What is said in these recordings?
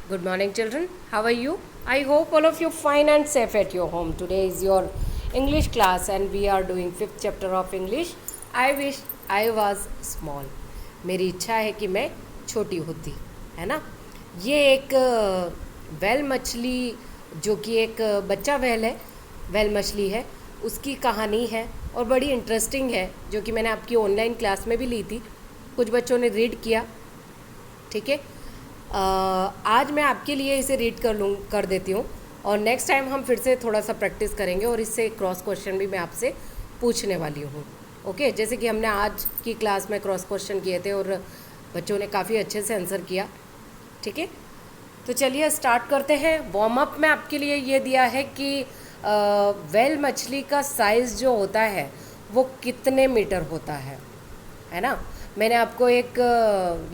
Good morning, children. How are you? I hope all of you fine and safe at your home. Today is your English class, and we are doing fifth chapter of English. I wish I was small. मेरी इच्छा है कि मैं छोटी होती, है ना। ये एक वेल मछली, जो कि एक बच्चा वेल मछली है, उसकी कहानी है और बड़ी इंटरेस्टिंग है, जो कि मैंने आपकी ऑनलाइन क्लास में भी ली थी। कुछ बच्चों ने रीड किया, ठीक है। आज मैं आपके लिए इसे रीड कर देती हूँ, और नेक्स्ट टाइम हम फिर से थोड़ा सा प्रैक्टिस करेंगे, और इससे क्रॉस क्वेश्चन भी मैं आपसे पूछने वाली हूँ। ओके, जैसे कि हमने आज की क्लास में क्रॉस क्वेश्चन किए थे और बच्चों ने काफ़ी अच्छे से आंसर किया, ठीक है। तो चलिए स्टार्ट करते हैं। वार्म अप में आपके लिए ये दिया है कि वेल मछली का साइज़ जो होता है वो कितने मीटर होता है ना। मैंने आपको एक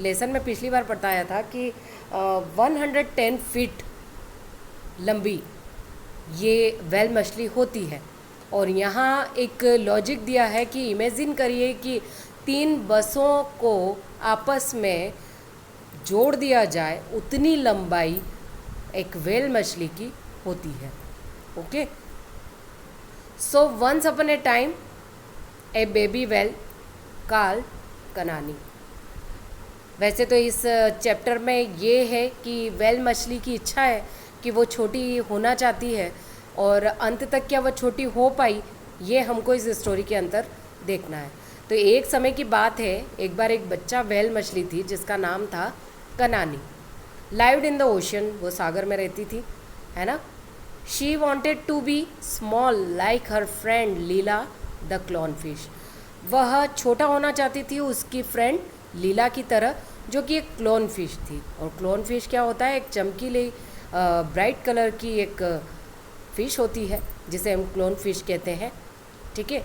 लेसन में पिछली बार बताया था कि 110 फीट लंबी ये वेल मछली होती है। और यहाँ एक लॉजिक दिया है कि इमेजिन करिए कि 3 बसों को आपस में जोड़ दिया जाए, उतनी लंबाई एक वेल मछली की होती है। Okay, so once upon a time a baby whale called Kanani. वैसे तो इस चैप्टर में ये है कि वेल मछली की इच्छा है कि वो छोटी होना चाहती है, और अंत तक क्या वो छोटी हो पाई, ये हमको इस स्टोरी के अंदर देखना है। तो एक समय की बात है, एक बार एक बच्चा वेल मछली थी जिसका नाम था कनानी। लाइव्ड इन द ओशन, वो सागर में रहती थी, है ना। She wanted to be small like her friend Lila the clownfish. वह छोटा होना चाहती थी उसकी फ्रेंड लीला की तरह, जो कि एक क्लोन फिश थी। और क्लोन फिश क्या होता है? एक चमकीली ब्राइट कलर की एक फ़िश होती है जिसे हम क्लोन फिश कहते हैं, ठीक है।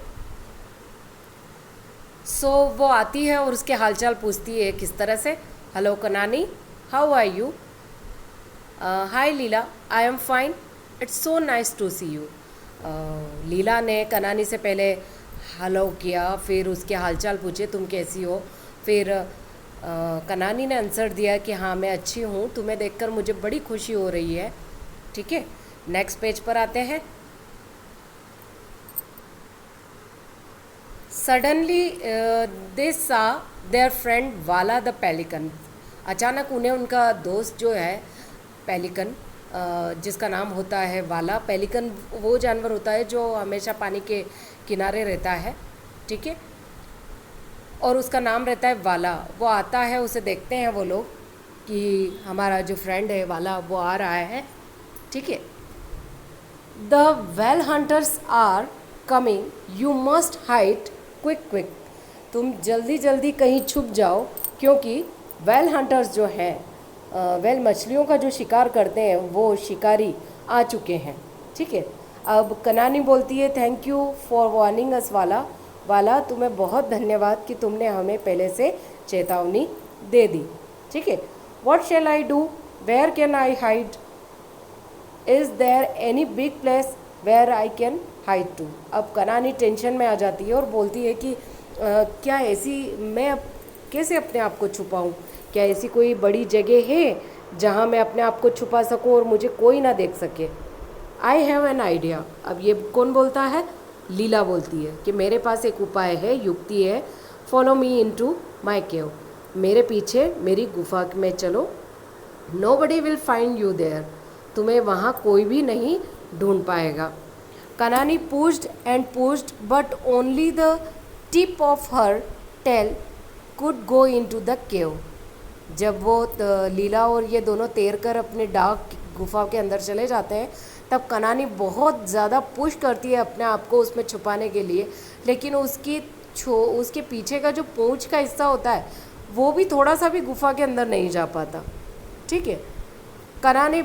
सो वो आती है और उसके हालचाल पूछती है किस तरह से। Hello Kanani, how are you? Hi Lila, I am fine, it's so nice to see you. Lila ने कनानी से पहले हेलो किया, फिर उसके हालचाल पूछे तुम कैसी हो। फिर कनानी ने आंसर दिया कि हाँ मैं अच्छी हूँ, तुम्हें देखकर मुझे बड़ी खुशी हो रही है, ठीक है। नेक्स्ट पेज पर आते हैं। सडनली दे सा देयर फ्रेंड वाला द पेलिकन। अचानक उन्हें उनका दोस्त जो है पेलिकन, जिसका नाम होता है वाला। पेलिकन वो जानवर होता है जो हमेशा पानी के किनारे रहता है, ठीक है, और उसका नाम रहता है वाला। वो आता है, उसे देखते हैं वो लोग कि हमारा जो फ्रेंड है वाला वो आ रहा है, ठीक है। The whale hunters are coming, you must hide quick quick. तुम जल्दी जल्दी कहीं छुप जाओ, क्योंकि वेल हंटर्स जो है वेल मछलियों का जो शिकार करते हैं वो शिकारी आ चुके हैं, ठीक है। अब कनानी बोलती है थैंक यू फॉर वार्निंग अस वाला। वाला, तुम्हें बहुत धन्यवाद कि तुमने हमें पहले से चेतावनी दे दी, ठीक है। What shall I do, where can I hide, is there any big place where I can hide too. अब कनानी टेंशन में आ जाती है और बोलती है कि क्या ऐसी मैं अब कैसे अपने आप को छुपाऊँ? क्या ऐसी कोई बड़ी जगह है जहाँ मैं अपने आप को छुपा सकूँ और मुझे कोई ना देख सके? I have an idea. अब ये कौन बोलता है? लीला बोलती है कि मेरे पास एक उपाय है, युक्ति है। Follow me in to my केव, मेरे पीछे मेरी गुफा में चलो। Nobody will find you there, तुम्हें वहाँ कोई भी नहीं ढूंढ पाएगा। Kanani pushed and pushed, but only the tip of her tail could go into the cave. जब वो लीला और ये दोनों तैर कर अपने डार्क गुफा के अंदर चले जाते हैं, तब कनानी बहुत ज़्यादा पुश करती है अपने आप को उसमें छुपाने के लिए, लेकिन उसके पीछे का जो पूंछ का हिस्सा होता है वो भी थोड़ा सा भी गुफा के अंदर नहीं जा पाता, ठीक है। कनानी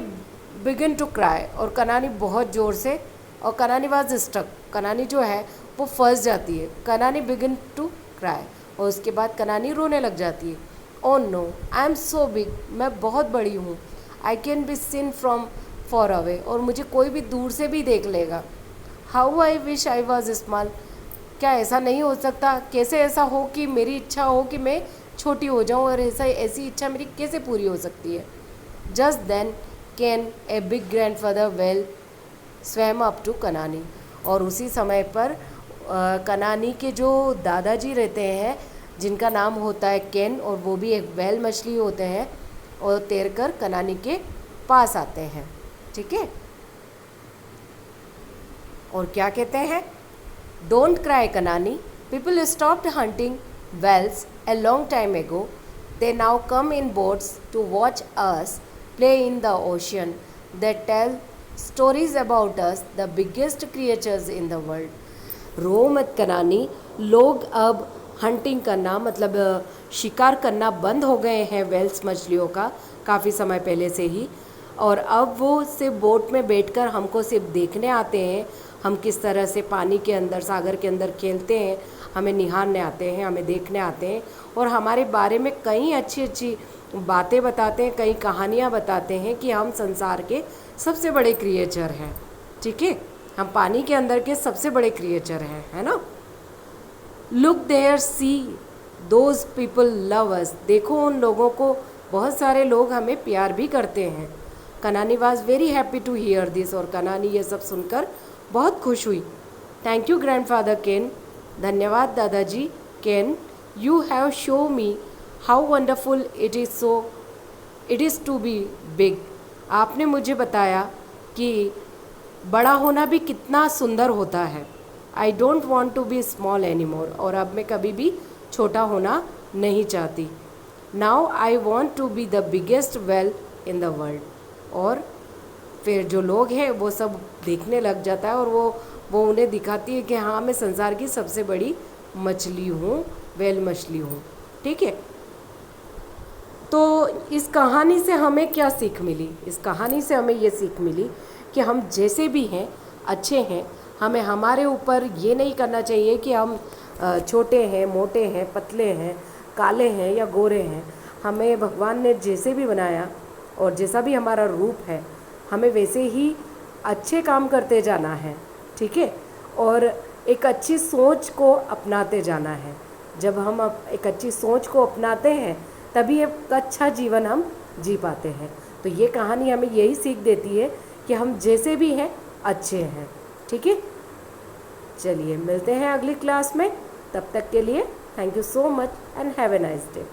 बिगिन टू क्राई, और कनानी बहुत ज़ोर से, और कनानी वाज स्टक, कनानी जो है वो फंस जाती है। कनानी बिगिन टू क्राई, और उसके बाद कनानी रोने लग जाती है। Oh no, I am so big, मैं बहुत बड़ी हूँ। I can be seen from far away, और मुझे कोई भी दूर से भी देख लेगा। How I wish I was small, क्या ऐसा नहीं हो सकता? कैसे ऐसा हो कि मेरी इच्छा हो कि मैं छोटी हो जाऊँ, और ऐसी इच्छा मेरी कैसे पूरी हो सकती है? Just then can a big grandfather whale swam up to Kanani. और उसी समय पर कनानी के जो दादाजी रहते हैं जिनका नाम होता है केन, और वो भी एक व्हेल मछली होते हैं, और तैरकर कनानी के पास आते हैं। ठीक है, और क्या कहते हैं, डोंट क्राई कनानी, people stopped hunting whales a long time ago. They now come in boats to watch us play in the ocean. They tell stories about us, the biggest creatures in the world. रो मत कनानी, लोग अब hunting करना मतलब शिकार करना बंद हो गए हैं वेल्स मछलियों का काफ़ी समय पहले से ही, और अब वो सिर्फ बोट में बैठकर हमको सिर्फ देखने आते हैं, हम किस तरह से पानी के अंदर सागर के अंदर खेलते हैं, हमें निहारने आते हैं, हमें देखने आते हैं, और हमारे बारे में कई अच्छी अच्छी बातें बताते हैं, कई कहानियाँ बताते हैं कि हम संसार के सबसे बड़े क्रिएचर हैं। ठीक है, हम पानी के अंदर के सबसे बड़े क्रिएचर हैं, है ना। Look there see those people love us, देखो उन लोगों को, बहुत सारे लोग हमें प्यार भी करते हैं। Kanani was very happy to hear this, और कनानी ये सब सुनकर बहुत खुश हुई। थैंक यू ग्रैंडफादर केन, धन्यवाद दादाजी Ken, you have show me how wonderful it is to be big, आपने मुझे बताया कि बड़ा होना भी कितना सुंदर होता है। I don't want to be small any more, और अब मैं कभी भी छोटा होना नहीं चाहती। Now I want to be the biggest whale in the world, और फिर जो लोग हैं वो सब देखने लग जाता है, और वो उन्हें दिखाती है कि हाँ मैं संसार की सबसे बड़ी मछली हूँ, वेल मछली हूँ। ठीक है, तो इस कहानी से हमें क्या सीख मिली, इस कहानी से हमें ये सीख मिली कि हम जैसे भी हैं अच्छे हैं, हमें हमारे ऊपर ये नहीं करना चाहिए कि हम छोटे हैं, मोटे हैं, पतले हैं, काले हैं या गोरे हैं। हमें भगवान ने जैसे भी बनाया और जैसा भी हमारा रूप है, हमें वैसे ही अच्छे काम करते जाना है। ठीक है, और एक अच्छी सोच को अपनाते जाना है। जब हम एक अच्छी सोच को अपनाते हैं तभी एक अच्छा जीवन हम जी पाते हैं। तो ये कहानी हमें यही सीख देती है कि हम जैसे भी हैं अच्छे हैं। ठीक है, चलिए मिलते हैं अगली क्लास में, तब तक के लिए thank you so much and have a nice day.